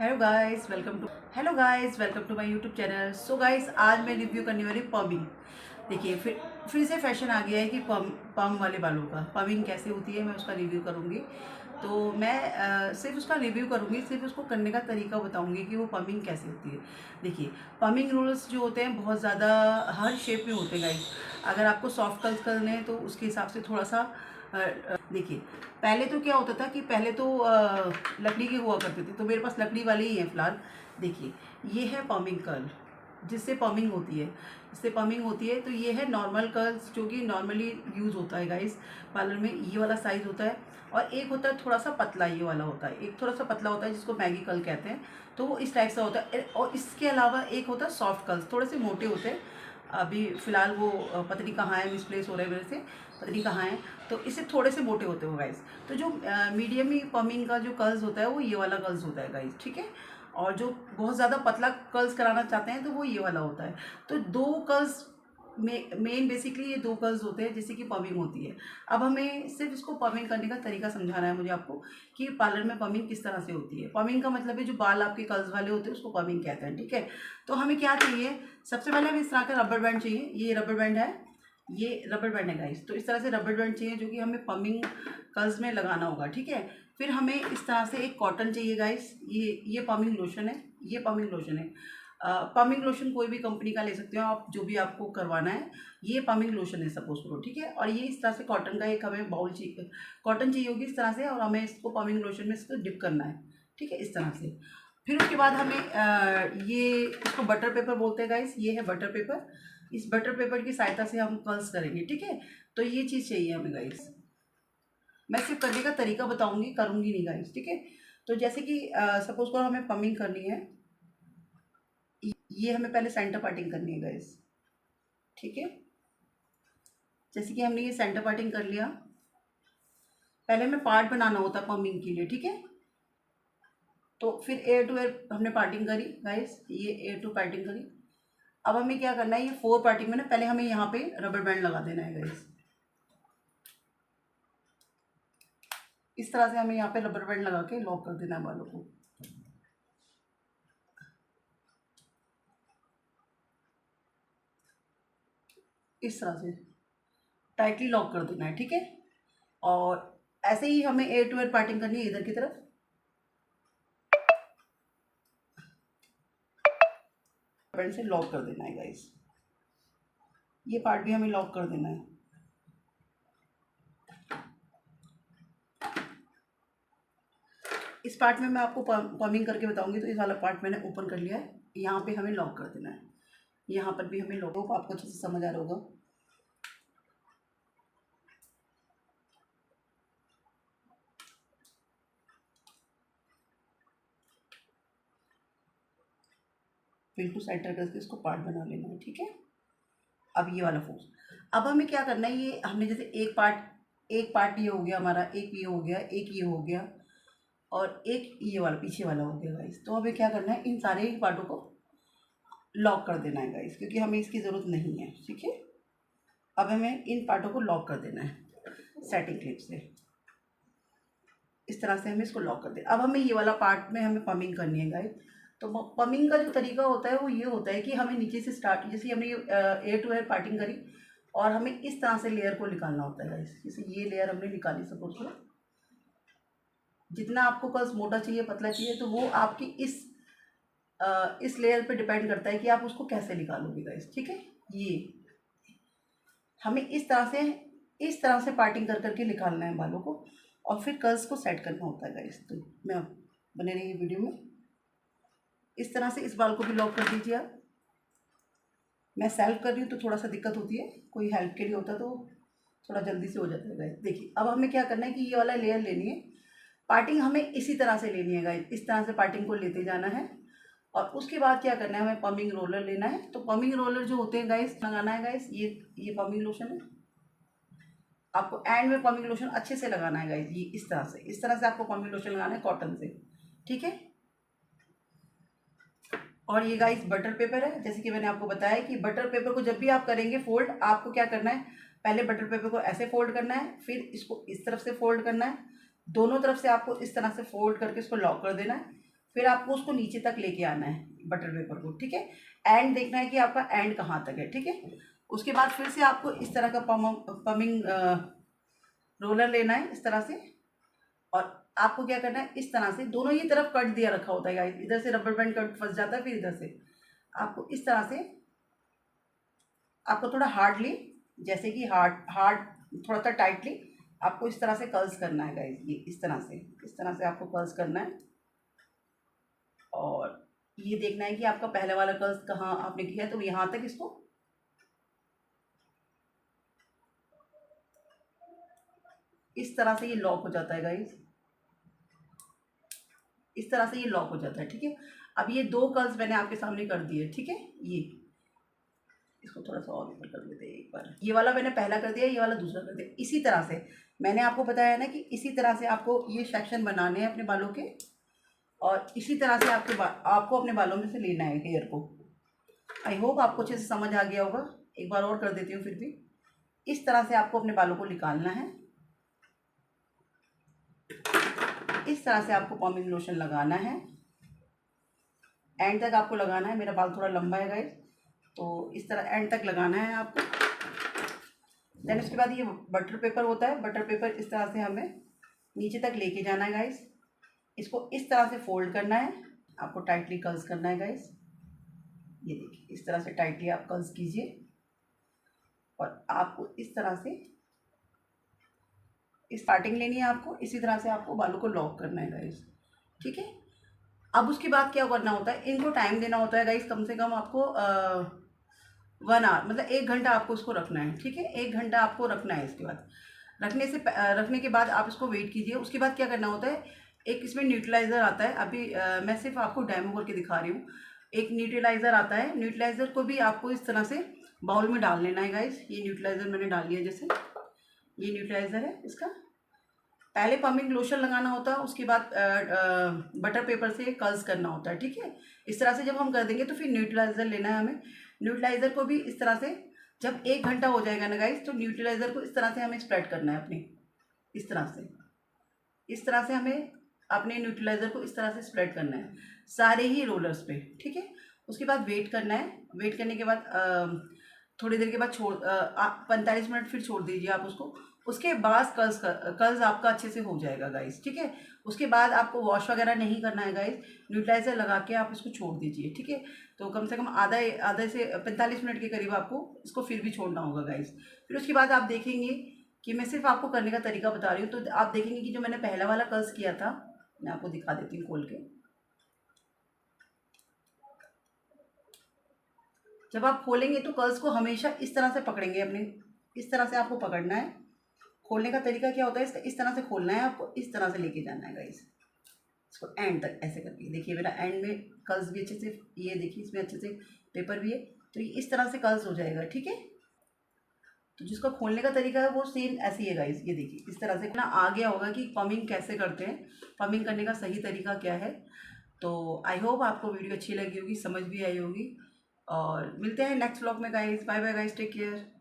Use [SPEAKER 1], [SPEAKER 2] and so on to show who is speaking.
[SPEAKER 1] Hello guys welcome to my YouTube channel. So guys, आज मैं review करने वाली पमिंग। देखिए, फिर से फैशन आ गया है कि पम वाले बालों का पमिंग कैसे होती है, मैं उसका रिव्यू करूँगी। तो मैं सिर्फ उसका रिव्यू करूँगी, सिर्फ उसको करने का तरीका बताऊँगी कि वो पमिंग कैसे होती है। देखिए, पमिंग रोल्स जो होते हैं बहुत ज़्यादा हर शेप में होते हैं गाइस। अगर आपको सॉफ्ट कर्ल्स करने हैं तो उसके हिसाब से थोड़ा सा देखिए, पहले तो क्या होता था कि पहले तो लकड़ी के हुआ करते थे, तो मेरे पास लकड़ी वाले ही हैं फ़िलहाल। देखिए, ये है पमिंग कर्ल, जिससे पमिंग होती है। इससे पमिंग होती है तो ये है नॉर्मल कर्ल्स, जो कि नॉर्मली यूज़ होता है गाइस पार्लर में। ये वाला साइज़ होता है, और एक होता है थोड़ा सा पतला, ये वाला होता है। एक थोड़ा सा पतला होता है जिसको मैगी कर्ल कहते हैं, तो वो इस टाइप से होता है। और इसके अलावा एक होता है सॉफ्ट कर्ल्स, थोड़े से मोटे होते हैं। अभी फ़िलहाल वो पता नहीं कहाँ है, मिसप्लेस हो रहे हैं मेरे से, पता नहीं कहाँ है। तो इससे थोड़े से मोटे होते हो गाइस। तो जो मीडियम ही पमिंग का जो कर्ल्स होता है वो ये वाला कर्ल्स होता है गाइस, ठीक है। और जो बहुत ज़्यादा पतला कर्ल्स कराना चाहते हैं तो वो ये वाला होता है। तो दो कर्ल्स मेन बेसिकली ये दो कर्ल्स होते हैं जिससे कि पमिंग होती है। अब हमें सिर्फ इसको पमिंग करने का तरीका समझाना है मुझे आपको, कि पार्लर में पमिंग किस तरह से होती है। पमिंग का मतलब है जो बाल आपके कर्ल्स वाले होते हैं उसको पमिंग कहते हैं, ठीक है। तो हमें क्या चाहिए, सबसे पहले हमें इस तरह का रबर बैंड चाहिए। ये रबर बैंड है, ये रबर बैंड है गाइस। तो इस तरह से रबर बैंड चाहिए जो कि हमें पमिंग कर्ल्स में लगाना होगा, ठीक है। फिर हमें इस तरह से एक कॉटन चाहिए गाइस। ये पमिंग लोशन है, ये पमिंग लोशन है। पमिंग लोशन कोई भी कंपनी का ले सकते हो आप, जो भी आपको करवाना है। ये पमिंग लोशन है सपोज करो, ठीक है। और ये इस तरह से कॉटन का एक हमें बाउल चाहिए, कॉटन चाहिए होगी इस तरह से, और हमें इसको पमिंग लोशन में इसको डिप करना है, ठीक है, इस तरह से। फिर उसके बाद हमें ये इसको बटर पेपर बोलते हैं गाइस। ये है बटर पेपर। इस बटर पेपर की सहायता से हम कर्ल्स करेंगे, ठीक है। तो ये चीज़ चाहिए हमें गाइस। मैं सिर्फ करने का तरीका बताऊंगी, करूंगी नहीं गाइस, ठीक है। तो जैसे कि सपोज करो हमें पमिंग करनी है। ये हमें पहले सेंटर पार्टिंग करनी है गाइस, ठीक है। जैसे कि हमने ये सेंटर पार्टिंग कर लिया, पहले हमें पार्ट बनाना होता है पमिंग के लिए, ठीक है। तो फिर एयर टू एयर हमने पार्टिंग करी गाइस, ये एयर टू पार्टिंग करी। अब हमें क्या करना है, ये फोर पार्टिंग में ना पहले हमें यहाँ पे रबर बैंड लगा देना है गाइस। इस तरह से हमें यहाँ पे रबर बैंड लगा के लॉक कर देना है बालों को। इस तरह से टाइटली लॉक कर देना है, ठीक है। और ऐसे ही हमें एयर टू एयर पार्टिंग करनी है इधर की तरफ, बैंड से लॉक कर देना है गाइस। ये पार्ट भी हमें लॉक कर देना है। इस पार्ट में मैं आपको पमिंग करके बताऊंगी। तो इस वाला पार्ट मैंने ओपन कर लिया है, यहाँ पे हमें लॉक कर देना है। यहाँ पर भी हमें लॉक, आपको अच्छे से समझ आ रहा होगा। बिल्कुल सेंटर करके इसको पार्ट बना लेना है, ठीक है। अब ये वाला फोर्स, अब हमें क्या करना है, ये हमने जैसे एक पार्ट ये हो गया हमारा, एक ये हो गया, एक ये हो गया, और एक ये वाला पीछे वाला हो गया गाइस। तो हमें क्या करना है, इन सारे ही पार्टों को लॉक कर देना है गाइस, क्योंकि हमें इसकी ज़रूरत नहीं है, ठीक है। अब हमें इन पार्टों को लॉक कर देना है सेटिंग क्लिप से। इस तरह से हमें इसको लॉक कर देना। अब हमें ये वाला पार्ट में हमें पमिंग करनी है गाइस। तो पमिंग का जो तरीका होता है वो ये होता है कि हमें नीचे से स्टार्ट, जैसे हमने एयर टू एयर पार्टिंग करी, और हमें इस तरह से लेयर को निकालना होता है गाइस। जैसे ये लेयर हमने निकाली सपोज करो, जितना आपको कर्ल्स मोटा चाहिए पतला चाहिए, तो वो आपकी इस लेयर पे डिपेंड करता है कि आप उसको कैसे निकालोगे गाइस, ठीक है। ये हमें इस तरह से पार्टिंग कर करके निकालना है बालों को, और फिर कर्ल्स को सेट करना होता है गाइस। तो मैं बने रही वीडियो में, इस तरह से इस बाल को भी लॉक कर दीजिए आप। मैं सेल्फ कर रही हूँ तो थोड़ा सा दिक्कत होती है, कोई हेल्प के लिए होता तो थोड़ा जल्दी से हो जाता है गाइस। देखिए, अब हमें क्या करना है कि ये वाला लेयर लेनी है, पार्टिंग हमें इसी तरह से लेनी है गाइस। इस तरह से पार्टिंग को लेते जाना है, और उसके बाद क्या करना है, हमें पमिंग रोलर लेना है। तो पमिंग रोलर जो होते हैं गाइस, लगाना है गाइस, ये पमिंग लोशन है। आपको एंड में पमिंग लोशन अच्छे से लगाना है गाइस। ये इस तरह से आपको पमिंग लोशन लगाना है कॉटन से, ठीक है। और ये गाइस बटर पेपर है। जैसे कि मैंने आपको बताया कि बटर पेपर को जब भी आप करेंगे फोल्ड, आपको क्या करना है, पहले बटर पेपर को ऐसे फोल्ड करना है, फिर इसको इस तरफ से फोल्ड करना है, दोनों तरफ से आपको इस तरह से फोल्ड करके इसको लॉक कर देना है। फिर आपको उसको नीचे तक लेके आना है बटर पेपर को, ठीक है। एंड देखना है कि आपका एंड कहाँ तक है, ठीक है। उसके बाद फिर से आपको इस तरह का पमिंग रोलर लेना है इस तरह से, और आपको क्या करना है, इस तरह से दोनों ही तरफ कट दिया रखा होता है गाइस, इधर से रबर बैंड कट फंस जाता है, फिर इधर से आपको इस तरह से, आपको थोड़ा हार्डली, जैसे कि हार्ड थोड़ा सा टाइटली आपको इस तरह से कर्ल्स करना है गाइस, ये इस तरह से आपको कर्ल्स करना है। और ये देखना है कि आपका पहले वाला कर्ल्स कहाँ आपने किया है, तो यहाँ तक इसको इस तरह से ये लॉक हो जाता है गाइस, इस तरह से ये लॉक हो जाता है, ठीक है। अब ये 2 कर्ल्स मैंने आपके सामने कर दिए, ठीक है। ये इसको थोड़ा सा और ऊपर कर देते हैं एक बार, ये वाला मैंने पहला कर दिया, ये वाला दूसरा कर दिया। इसी तरह से मैंने आपको बताया ना कि इसी तरह से आपको ये सेक्शन बनाने हैं अपने बालों के, और इसी तरह से आपको अपने बालों में से लेना है हेयर को। आई होप आपको अच्छे से समझ आ गया होगा, एक बार और कर देती हूँ फिर भी। इस तरह से आपको अपने बालों को निकालना है, इस तरह से आपको पॉमिंग लोशन लगाना है, एंड तक आपको लगाना है। मेरा बाल थोड़ा लंबा है गाइस, तो इस तरह एंड तक लगाना है आपको। देन उसके बाद ये बटर पेपर होता है, बटर पेपर इस तरह से हमें नीचे तक लेके जाना है गाइस, इसको इस तरह से फोल्ड करना है, आपको टाइटली कर्ल्स करना है गाइस। ये देखिए इस तरह से टाइटली आप कर्ल्स कीजिए, और आपको इस तरह से स्टार्टिंग लेनी है आपको, इसी तरह से आपको बालों को लॉक करना है गाइस, ठीक है। अब उसके बाद क्या करना होता है, इनको टाइम देना होता है गाइस, कम से कम आपको 1 आवर, मतलब 1 घंटा आपको इसको रखना है, ठीक है। 1 घंटा आपको रखना है। इसके बाद रखने के बाद आप इसको वेट कीजिए। उसके बाद क्या करना होता है, एक इसमें न्यूट्रलाइज़र आता है, अभी मैं सिर्फ आपको डेमो करके दिखा रही हूँ। एक न्यूट्रलाइज़र आता है, न्यूट्रलाइज़र को भी आपको इस तरह से बाउल में डाल लेना है गाइस। ये न्यूट्रलाइज़र मैंने डाल लिया, जैसे ये न्यूट्रलाइज़र है इसका। पहले पम्पिंग लोशन लगाना होता है, उसके बाद बटर पेपर से कर्ल्स करना होता है, ठीक है। इस तरह से जब हम कर देंगे तो फिर न्यूट्रलाइज़र लेना है हमें। न्यूट्रलाइज़र को भी इस तरह से, जब 1 घंटा हो जाएगा ना गाइस, तो न्यूट्रलाइज़र को इस तरह से हमें स्प्रेड करना है अपनी, इस तरह से हमें अपने न्यूट्रलाइज़र को इस तरह से स्प्रेड करना है सारे ही रोलर्स पे, ठीक है। उसके बाद वेट करना है। वेट करने के बाद थोड़ी देर के बाद 45 मिनट फिर छोड़ दीजिए आप उसको। उसके बाद कर्ल्स आपका अच्छे से हो जाएगा गाइस, ठीक है। उसके बाद आपको वॉश वगैरह नहीं करना है गाइस, न्यूट्रलाइज़र लगा के आप इसको छोड़ दीजिए, ठीक है। तो कम से कम आधे से 45 मिनट के करीब आपको इसको फिर भी छोड़ना होगा गाइस। फिर उसके बाद आप देखेंगे कि मैं सिर्फ आपको करने का तरीका बता रही हूँ, तो आप देखेंगे कि जो मैंने पहला वाला कर्ल्स किया था, मैं आपको दिखा देती हूँ खोल के। जब आप खोलेंगे तो कर्ल्स को हमेशा इस तरह से पकड़ेंगे अपने, इस तरह से आपको पकड़ना है। खोलने का तरीका क्या होता है, इसका इस तरह से खोलना है आपको, इस तरह से लेके जाना है गाइस इसको एंड तक, ऐसे करके। देखिए मेरा एंड में कर्ल्स भी अच्छे से, ये देखिए इसमें अच्छे से पेपर भी है, तो ये इस तरह से कर्ल्स हो जाएगा, ठीक है। तो जिसका खोलने का तरीका है वो सेम ऐसे ही है गाइस। ये देखिए इस तरह से ना आ गया होगा कि पमिंग कैसे करते हैं, पमिंग करने का सही तरीका क्या है। तो आई होप आपको वीडियो अच्छी लगी होगी, समझ भी आई होगी, और मिलते हैं नेक्स्ट व्लॉग में guys. Bye bye guys, take care.